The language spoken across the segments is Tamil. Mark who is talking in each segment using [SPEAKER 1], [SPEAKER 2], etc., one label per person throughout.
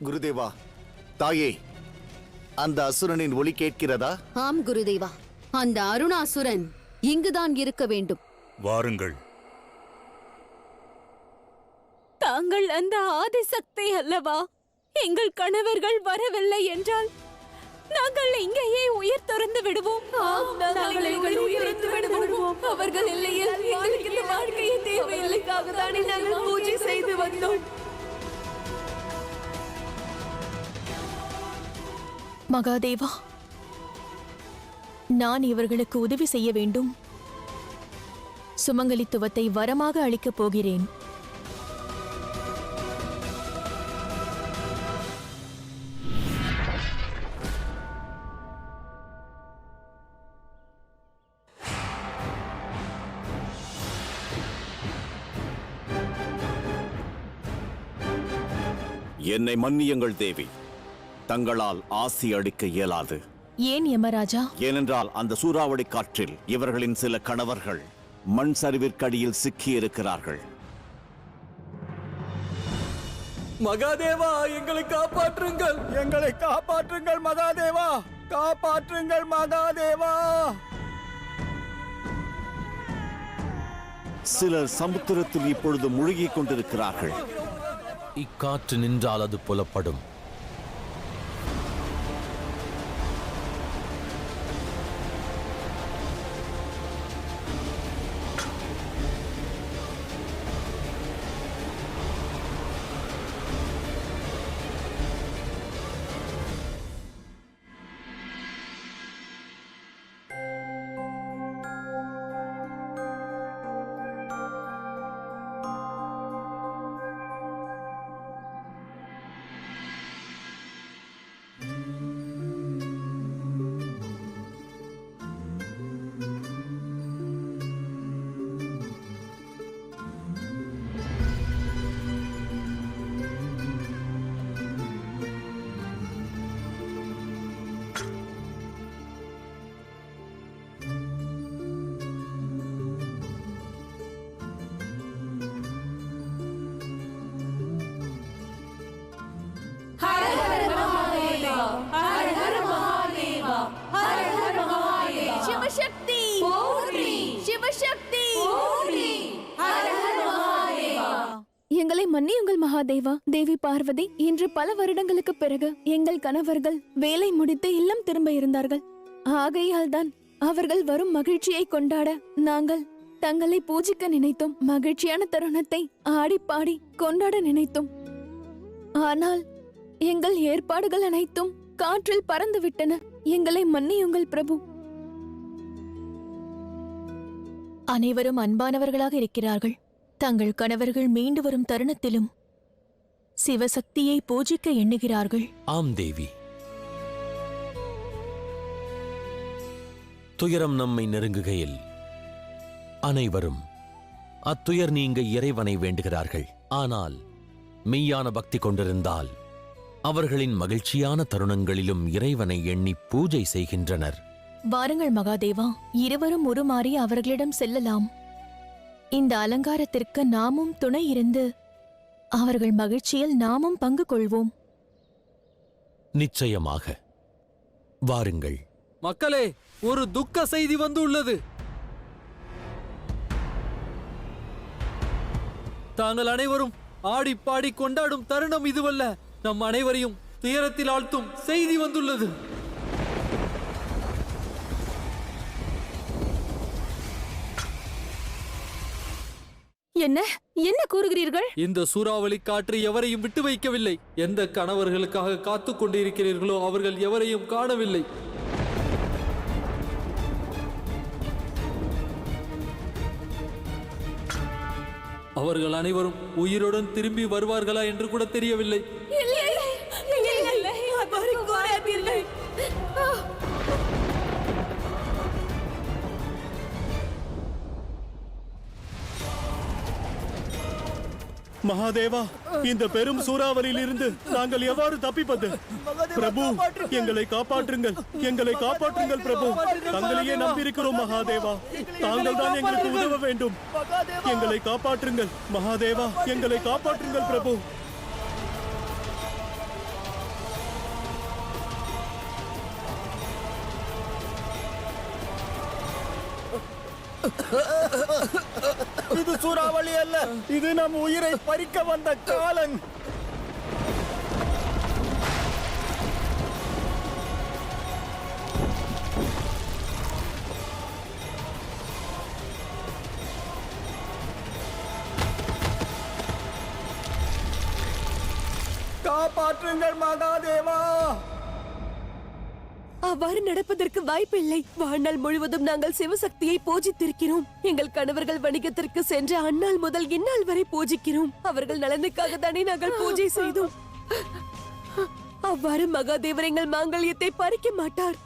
[SPEAKER 1] குருதேவா, தாயே, அந்த அசுரனின் ஒலி கேட்கிறதா?
[SPEAKER 2] ஆம் குருதேவா, அந்த அருணாசுரன் இங்குதான் இருக்க வேண்டும்.
[SPEAKER 3] வாருங்கள்.
[SPEAKER 4] தாங்கள் அந்த ஆதிசக்தி அல்லவா? எங்கள் கணவர்கள் வரவில்லை என்றால் நாங்கள் இங்கேயே உயிர் துறந்து விடுவோம். அவர்கள் இல்லையில் எங்களுக்கு இந்த வாழ்க்கையை தேவையில்லைக்காக தானே நாங்கள் பூஜை செய்து வந்தோம்.
[SPEAKER 5] மகாதேவா, நான் இவர்களுக்கு உதவி செய்ய வேண்டும். சுமங்கலித்துவத்தை வரமாக அளிக்கப் போகிறேன்.
[SPEAKER 1] என்னை மன்னியுங்கள் தேவி, தங்களால் ஆசி அளிக்க இயலாது.
[SPEAKER 5] ஏன் யமராஜா?
[SPEAKER 1] ஏனென்றால் அந்த சூறாவளி காற்றில் இவர்களின் சில கணவர்கள் மண் சரிவிற்கடியில் சிக்கியிருக்கிறார்கள்.
[SPEAKER 6] மகாதேவா, எங்களை காப்பாற்றுங்கள், எங்களை காப்பாற்றுங்கள் மகாதேவா, காப்பாற்றுங்கள் மகாதேவா.
[SPEAKER 1] சிலர் சமுத்திரத்தில் இப்பொழுது முழுகிக் கொண்டிருக்கிறார்கள்.
[SPEAKER 7] இக்காற்று நின்றால் அது புலப்படும்.
[SPEAKER 4] சிவசக்தி சிவசக்தி,
[SPEAKER 5] எங்களை மன்னியுங்கள் மகாதேவா. தேவி பார்வதி, இன்று பல வருடங்களுக்கு பிறகு எங்கள் கணவர்கள் வேலை முடித்து இல்லம் திரும்ப இருந்தார்கள். ஆகையால் தான் அவர்கள் வரும் மகிழ்ச்சியை கொண்டாட நாங்கள் தங்களை பூஜிக்க நினைத்தோம். மகிழ்ச்சியான தருணத்தை ஆடி பாடி கொண்டாட நினைத்தோம். ஆனால் எங்கள் ஏற்பாடுகள் அனைத்தும் காற்றில் பறந்து விட்டன. எங்களை மன்னியுங்கள் பிரபு. அனைவரும் அன்பானவர்களாக இருக்கிறார்கள். தங்கள் கணவர்கள் மீண்டு வரும் தருணத்திலும் சிவசக்தியை பூஜிக்க எண்ணுகிறார்கள்.
[SPEAKER 7] ஆம் தேவி, துயரம் நம்மை நெருங்குகையில் அனைவரும் அத்துயர் நீங்க இறைவனை வேண்டுகிறார்கள். ஆனால் மெய்யான பக்தி கொண்டிருந்தால் அவர்களின் மகிழ்ச்சியான தருணங்களிலும் இறைவனை எண்ணி பூஜை செய்கின்றனர்.
[SPEAKER 5] வாருங்கள் மகாதேவா, இருவரும் உருமாறி அவர்களிடம் செல்லலாம். இந்த அலங்காரத்திற்கு நாமும் துணை இருந்து அவர்கள் மகிழ்ச்சியில் நாமும் பங்கு கொள்வோம்.
[SPEAKER 7] நிச்சயமாக, வாருங்கள்.
[SPEAKER 6] மக்களே, ஒரு துக்க செய்தி வந்துள்ளது. தாங்கள் அனைவரும் ஆடி பாடி கொண்டாடும் தருணம் இதுவல்ல. நம் அனைவரையும் துயரத்தில் ஆழ்த்தும் செய்தி வந்துள்ளது.
[SPEAKER 5] என்ன என்ன கூறுகிறீர்கள்?
[SPEAKER 6] இந்த சூறாவளி காற்று எவரையும் விட்டு வைக்கவில்லை. எந்த கணவர்களுக்காக காத்து கொண்டிருக்கிறீர்களோ அவர்கள் எவரையும் காணவில்லை. அவர்கள் அனைவரும் உயிருடன் திரும்பி வருவார்களா என்று கூட தெரியவில்லை.
[SPEAKER 3] மகாதேவா, இந்த பெரும் சூறாவளியில் இருந்து நாங்கள் எவ்வாறு தப்பிப்பது? பிரபு, எங்களை காப்பாற்றுங்கள், எங்களை காப்பாற்றுங்கள் பிரபு. தங்களையே நம்பியிருக்கிறோம் மகாதேவா. தாங்கள் தான் எங்களுக்கு உதவ வேண்டும். எங்களை காப்பாற்றுங்கள் மகாதேவா, எங்களை காப்பாற்றுங்கள் பிரபு. இது சூறாவளி அல்ல, இது நம் உயிரை பறிக்க வந்த காலன். காப்பாற்றுங்கள் மகாதேவா.
[SPEAKER 4] அவ்வாறு நடப்பதற்கு வாய்ப்பில்லை. வாழ்நாள் முழுவதும் நாங்கள் சிவசக்தியை பூஜித்திருக்கிறோம். எங்கள் கணவர்கள் வணிகத்திற்கு சென்ற அந்நாள் முதல் இந்நாள் வரை பூஜிக்கிறோம். அவர்கள் நலனுக்காக தானே நாங்கள் பூஜை செய்தோம். அவ்வாறு மகாதேவர் எங்கள் மாங்கல்யத்தை பறிக்க மாட்டார்.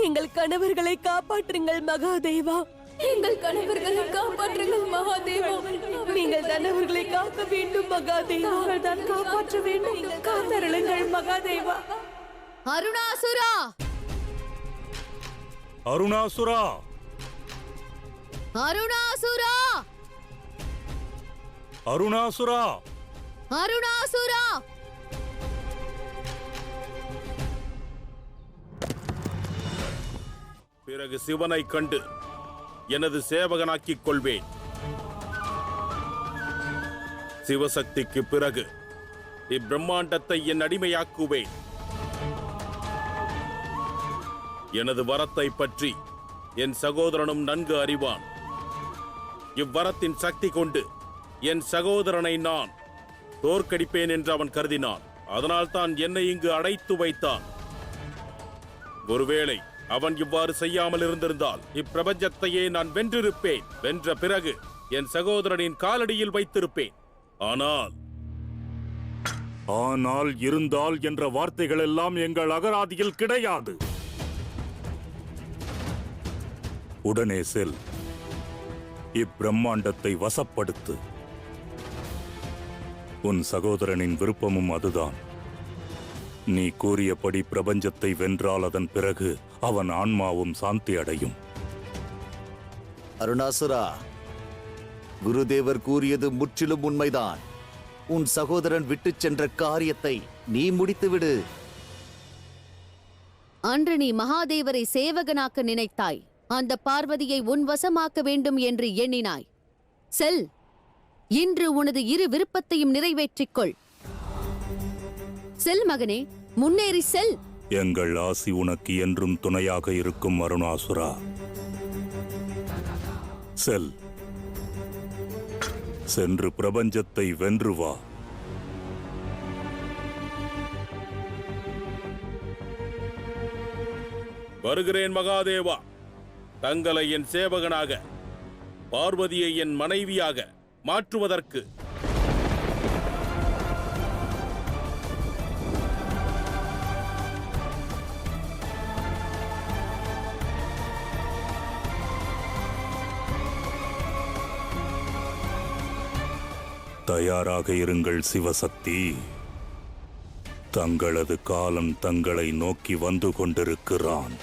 [SPEAKER 4] எங்கள் கணவர்களை காப்பாற்றுங்கள் மகாதேவா. எங்கள் கணவர்களை காப்பாற்றுங்கள் மகாதேவா. நீங்கள் தான் அவர்களை காக்க வேண்டும் மகாதேவா. தான் காப்பாற்ற வேண்டும். காத்தருளுங்கள் மகாதேவா.
[SPEAKER 2] அருணாசுரா!
[SPEAKER 3] அருணாசுரா!
[SPEAKER 2] அருணாசுரா!
[SPEAKER 3] அருணாசுரா!
[SPEAKER 2] அருணாசுரா!
[SPEAKER 8] பிறகு சிவனை கண்டு எனது சேவகனாக்கிக் கொள்வேன். சிவசக்திக்கு பிறகு இப்பிரம்மாண்டத்தை என் அடிமையாக்குவேன். எனது வரத்தை பற்றி என் சகோதரனும் நன்கு அறிவான். இவ்வரத்தின் சக்தி கொண்டு என் சகோதரனை நான் தோற்கடிப்பேன் என்று அவன் கருதினான். அதனால் தான் என்னை இங்கு அடைத்து வைத்தான். ஒருவேளை அவன் இவ்வாறு செய்யாமல் இருந்திருந்தால் இப்பிரபஞ்சத்தையே நான் வென்றிருப்பேன். வென்ற பிறகு என் சகோதரனின் காலடியில் வைத்திருப்பேன். ஆனால் இருந்தால் என்ற வார்த்தைகள் எல்லாம் எங்கள் அகராதியில் கிடையாது. உடனே செல், இப்பிரம்மாண்டத்தை வசப்படுத்து. உன் சகோதரனின் விருப்பமும் அதுதான். நீ கூறியபடி பிரபஞ்சத்தை வென்றால் அதன் பிறகு அவன் ஆன்மாவும் சாந்தி அடையும்.
[SPEAKER 1] அருணாசுரா, குருதேவர் கூறியது முற்றிலும் உண்மைதான். உன் சகோதரன் விட்டுச் சென்ற காரியத்தை நீ முடித்துவிடு.
[SPEAKER 2] அன்று நீ மகாதேவரை சேவகனாக்க நினைத்தாய். அந்த பார்வதியை உன் வசமாக்க வேண்டும் என்று எண்ணினாய். செல், இன்று உனது இரு விருப்பத்தையும் நிறைவேற்றிக் கொள். செல் மகனே, முன்னேறி செல்.
[SPEAKER 8] எங்கள் ஆசி உனக்கு என்றும் துணையாக இருக்கும் அருணாசுரா. செல், சென்று பிரபஞ்சத்தை வென்று வா. வருகிறேன் மகாதேவா. தங்களை என் சேவகனாக, பார்வதியை என் மனைவியாக மாற்றுவதற்கு. தயாராக இருங்கள் சிவசக்தி. தங்களது காலம் தங்களை நோக்கி வந்து கொண்டிருக்கிறான்.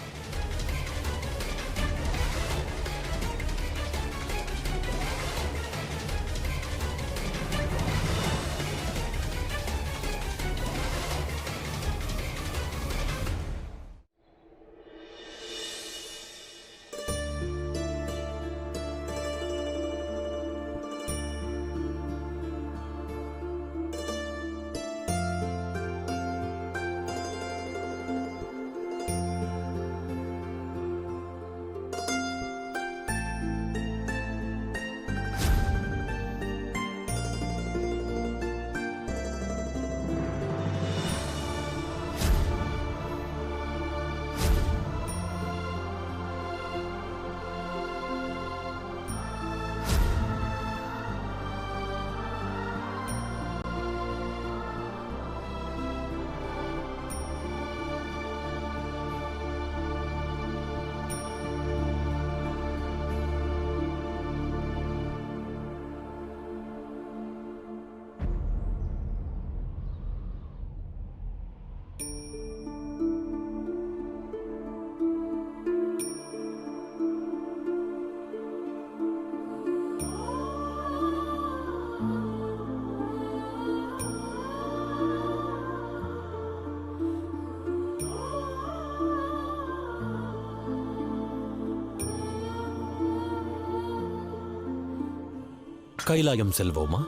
[SPEAKER 7] கைலாயம் செல்வோமா?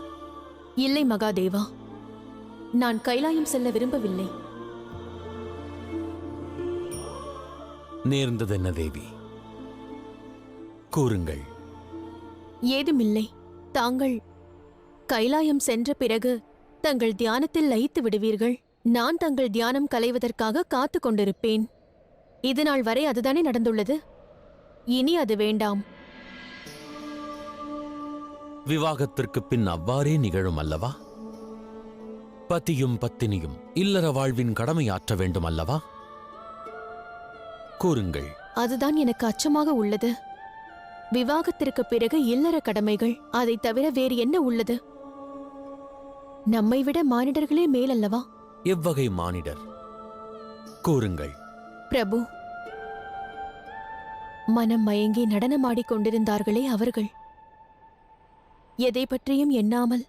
[SPEAKER 4] இல்லை மகாதேவா, நான் கைலாயம் செல்ல விரும்பவில்லை.
[SPEAKER 7] நேர்ந்ததென்ன தேவி? கூறுங்கள்.
[SPEAKER 4] ஏதுமில்லை. தாங்கள் கைலாயம் சென்ற பிறகு தங்கள் தியானத்தில் லயித்து விடுவீர்கள். நான் தங்கள் தியானம் கலைவதற்காக காத்து கொண்டிருப்பேன். இது நாள் வரை அதுதானே நடந்துள்ளது. இனி அது வேண்டாம்.
[SPEAKER 7] விவாகத்திற்கு பின் அவ்வாறே நிகழும் அல்லவா? பத்தியும் பத்தினியும் இல்லற வாழ்வின் கடமை ஆற்ற வேண்டும் அல்லவா? கூறுங்கள்.
[SPEAKER 4] அதுதான் எனக்கு அச்சமாக உள்ளது. விவாகத்திற்கு பிறகு இல்லற கடமைகள், அதை தவிர வேறு என்ன உள்ளது? நம்மை விட மானிடர்களே மேலல்லவா?
[SPEAKER 7] எவ்வகை மானிடர்? கூறுங்கள்.
[SPEAKER 4] பிரபு, மனம் மயங்கி நடனமாடிக் கொண்டிருந்தார்களே அவர்கள். எதை பற்றியும் எண்ணாமல்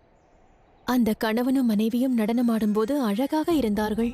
[SPEAKER 4] அந்த கணவனும் மனைவியும் நடனமாடும்போது அழகாக இருந்தார்கள்.